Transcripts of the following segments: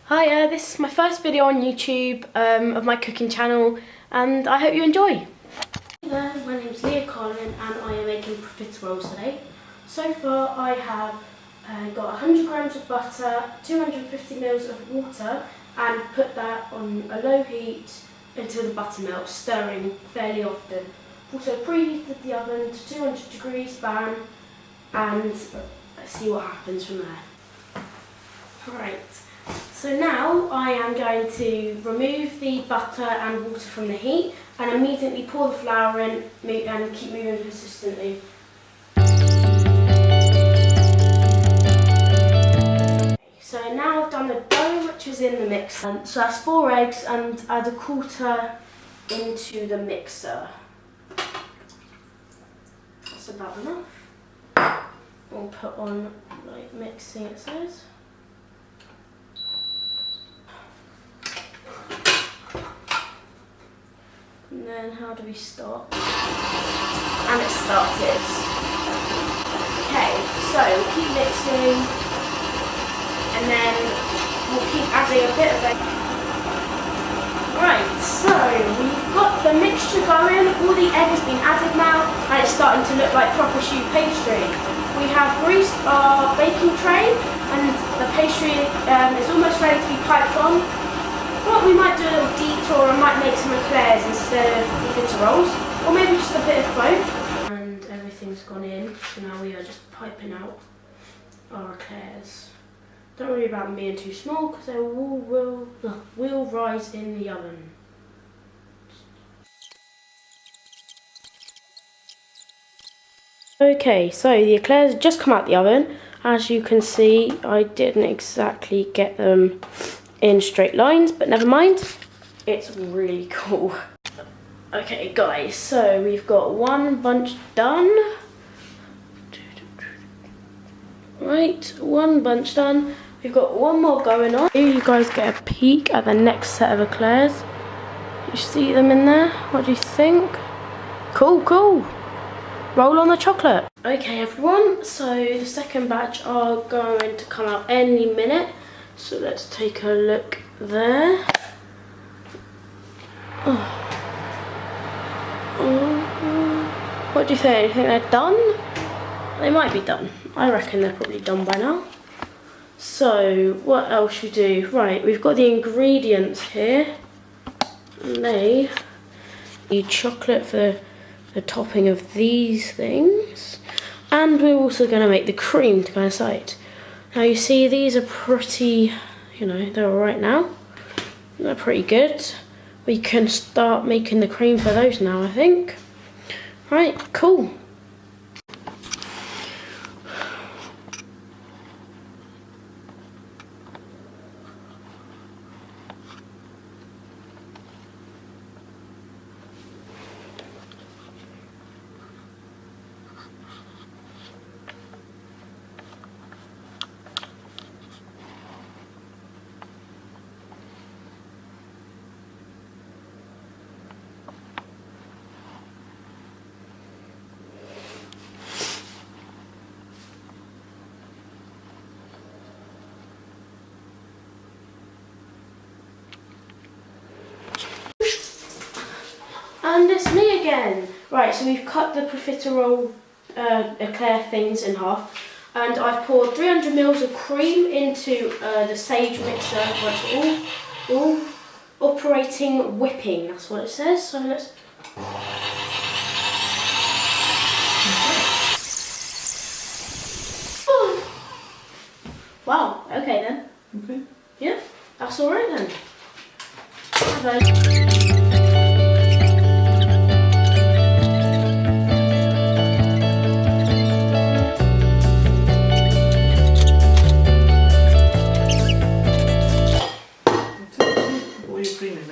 Hi, this is my first video on YouTube of my cooking channel, and I hope you enjoy. Hey there, my name's Leah Carlin and I am making profiteroles today. So far I have got 100 grams of butter, 250 ml of water, and put that on a low heat until the butter melts, stirring fairly often. Also preheated the oven to 200 degrees fan, and let's see what happens from there. Right. So now I am going to remove the butter and water from the heat and immediately pour the flour in and keep moving consistently. So now I've done the dough, which is in the mixer. So that's 4 eggs, and add a quarter into the mixer. That's about enough. We'll put on like mixing, it says. And then how do we stop? And it started. Okay, so we'll keep mixing, and then we'll keep adding a bit of it. Right, so we've got the mixture going, all the egg has been added now, and it's starting to look like proper choux pastry. We have greased our baking tray, and the pastry is almost ready to be piped on. What we might do a little detour and might make some eclairs instead of profiteroles, or maybe just a bit of both. And everything's gone in, so now we are just piping out our eclairs. Don't worry about them being too small because they will rise in the oven. Okay, so the eclairs have just come out the oven. As you can see, I didn't exactly get them in straight lines, but never mind, it's really cool. Okay guys, so we've got one bunch done. Right, one bunch done. We've got one more going on. Here you guys get a peek at the next set of eclairs. You see them in there? What do you think? Cool, cool. Roll on the chocolate. Okay everyone, so the second batch are going to come out any minute. So let's take a look there. What do you think? Do you think they're done? They might be done. I reckon they're probably done by now. So what else should we do? Right, we've got the ingredients here. And they need chocolate for the topping of these things. And we're also going to make the cream to go inside. Now you see these are pretty, they're alright now. They're pretty good. We can start making the cream for those now, I think. Right, cool. And it's me again. Right, so we've cut the profiterole eclair things in half, and I've poured 300 ml of cream into the sage mixer where it's all operating whipping. That's what it says. So let's. Wow. Okay then. Okay. Yeah, that's all right then. Bye-bye.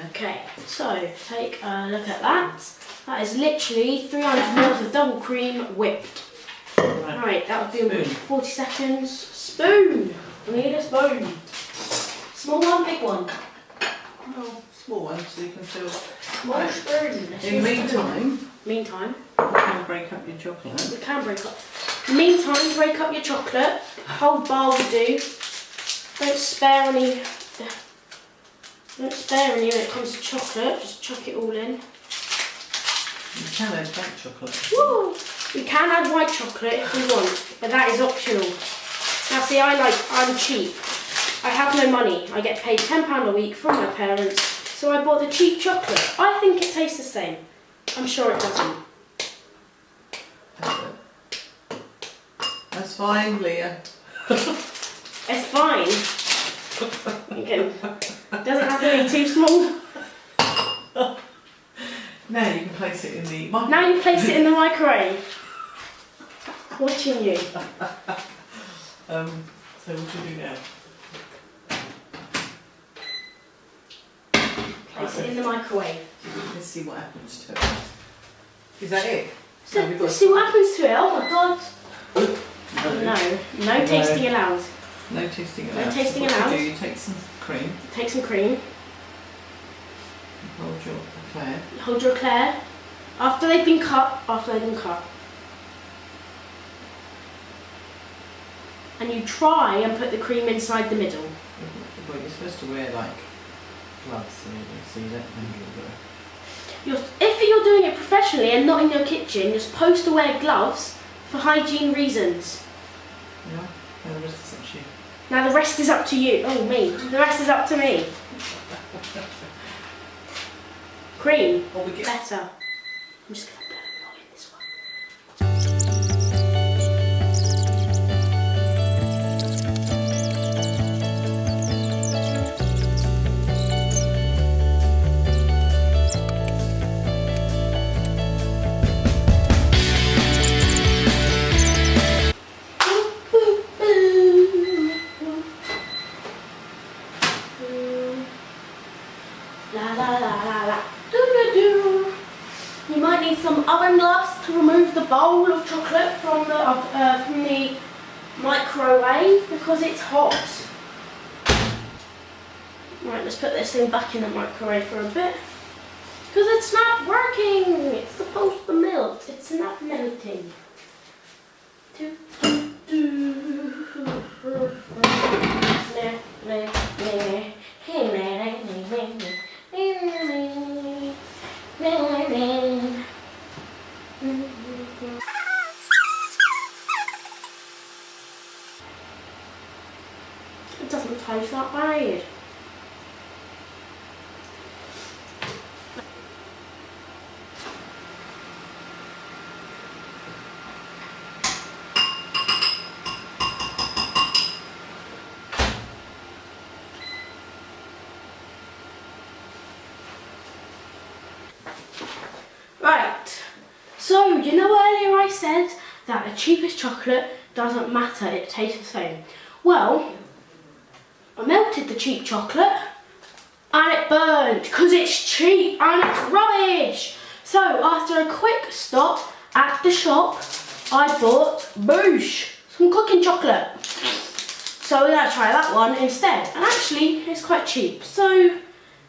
Okay, so take a look at that. That is literally 300 ml of double cream whipped. Right, that would be 40 seconds. Spoon! We need a spoon. Small one, big one. Oh, small one so you can fill. Small spoon. In the meantime, you can break up your chocolate. We can break up. Meantime, break up your chocolate. Whole bar will do. Don't spare any Don't spare any when it comes to chocolate, just chuck it all in. You can add dark chocolate. Woo! We can add white chocolate if we want, but that is optional. Now see, I'm cheap. I have no money. I get paid £10 a week from my parents, so I bought the cheap chocolate. I think it tastes the same. I'm sure it doesn't. That's fine, Leah. It's fine. Again, doesn't have to be too small. Now you can place it in the microwave. Now you place it in the microwave. Watching you. So what do you do now? Place it in the microwave. Let's see what happens to it. Is that it? So, No, we've got- see what happens to it. Oh my god. No. No tasting allowed. No tasting allowed. No tasting What allowed. You take some cream, Take some cream. hold your eclair. Hold your eclair. After they've been cut. And you try and put the cream inside the middle. Well, you're supposed to wear like gloves so you don't see that and you'll go. If you're doing it professionally and not in your kitchen, you're supposed to wear gloves for hygiene reasons. Yeah, and the rest is up to you. Now the rest is up to you. Oh, me. The rest is up to me. Cream. Or we get Better. I'm just going to blow it all in this one. La la la la la. Do do do. You might need some oven gloves to remove the bowl of chocolate from the microwave because it's hot. Right, let's put this thing back in the microwave for a bit because it's not working. It's supposed to melt. It's not melting. Do, do, do. It doesn't taste that bad. Right, so you know earlier I said that the cheapest chocolate doesn't matter, it tastes the same. Well, I melted the cheap chocolate and it burned because it's cheap and it's rubbish. So after a quick stop at the shop, I bought Boosh, some cooking chocolate. So we're going to try that one instead. And actually, it's quite cheap. So,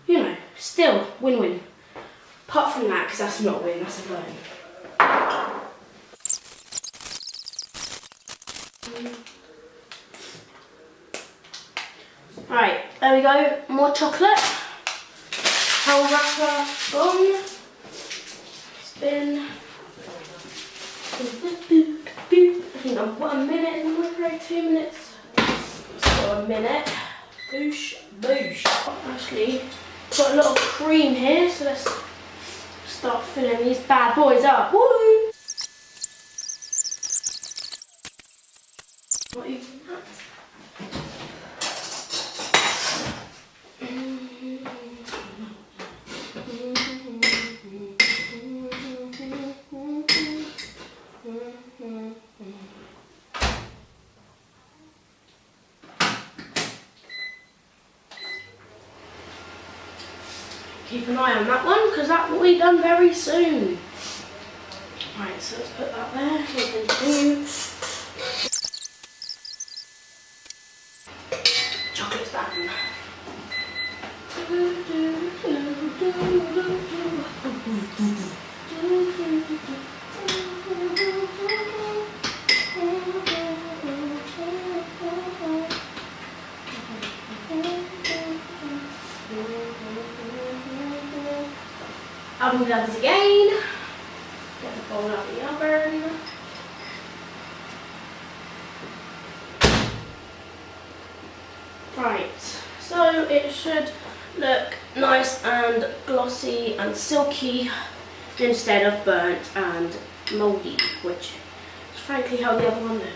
you know, still win-win. Apart from that, because that's not a win, that's a burn. Right, there we go. More chocolate. Whole wrapper gone. Spin. I think I've got a minute in the microwave, 2 minutes. Let's go a minute. Boosh, boosh. Actually, got a lot of cream here, so let's start filling these bad boys up. Woo! Not using that. Keep an eye on that one because that will be done very soon. Right, so let's put that there. We'll continue. Chocolate's done. oven gloves again. Get the bowl out of the oven. Right, so it should look nice and glossy and silky instead of burnt and mouldy, which is frankly how the other one looked.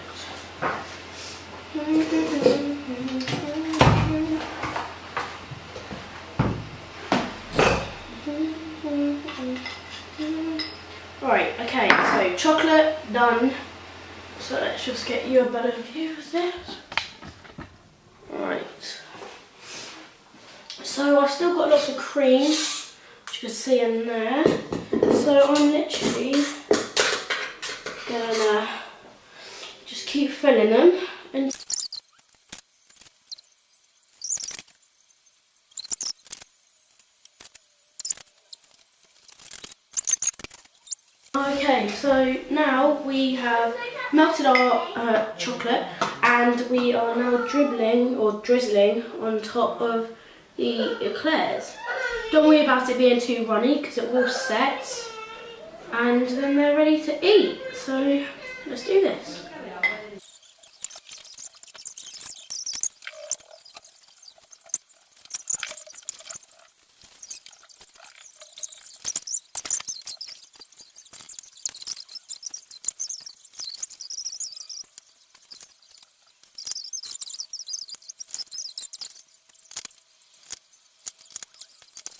Right, okay, so chocolate done. So let's just get you a better view of this. Right. So I've still got lots of cream, which you can see in there. So I'm literally gonna just keep filling them. And okay, so now we have melted our chocolate and we are now drizzling on top of the eclairs. Don't worry about it being too runny because it will set and then they're ready to eat. So let's do this.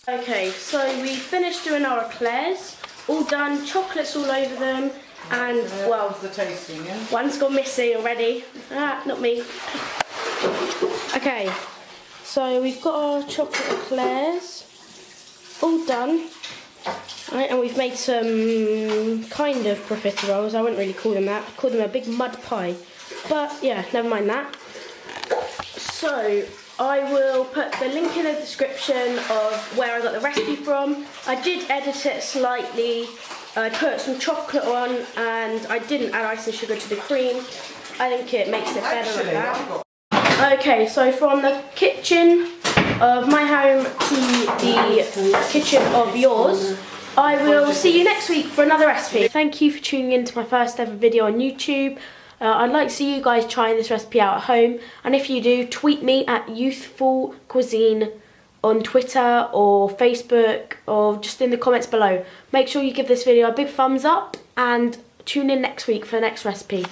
Okay, so we finished doing our eclairs, all done, chocolates all over them, and well, the tasting, yeah? One's gone missing already. Ah, not me. Okay, so we've got our chocolate eclairs all done, right, and we've made some kind of profiteroles. I wouldn't really call them that. I'd call them a big mud pie, but yeah, never mind that. So I will put the link in the description of where I got the recipe from. I did edit it slightly. I put some chocolate on and I didn't add icing sugar to the cream. I think it makes it better like that. Okay, so from the kitchen of my home to the kitchen of yours, I will see you next week for another recipe. Thank you for tuning in to my first ever video on YouTube. I'd like to see you guys trying this recipe out at home, and if you do, tweet me at Youthful Cuisine on Twitter or Facebook or just in the comments below. Make sure you give this video a big thumbs up and tune in next week for the next recipe.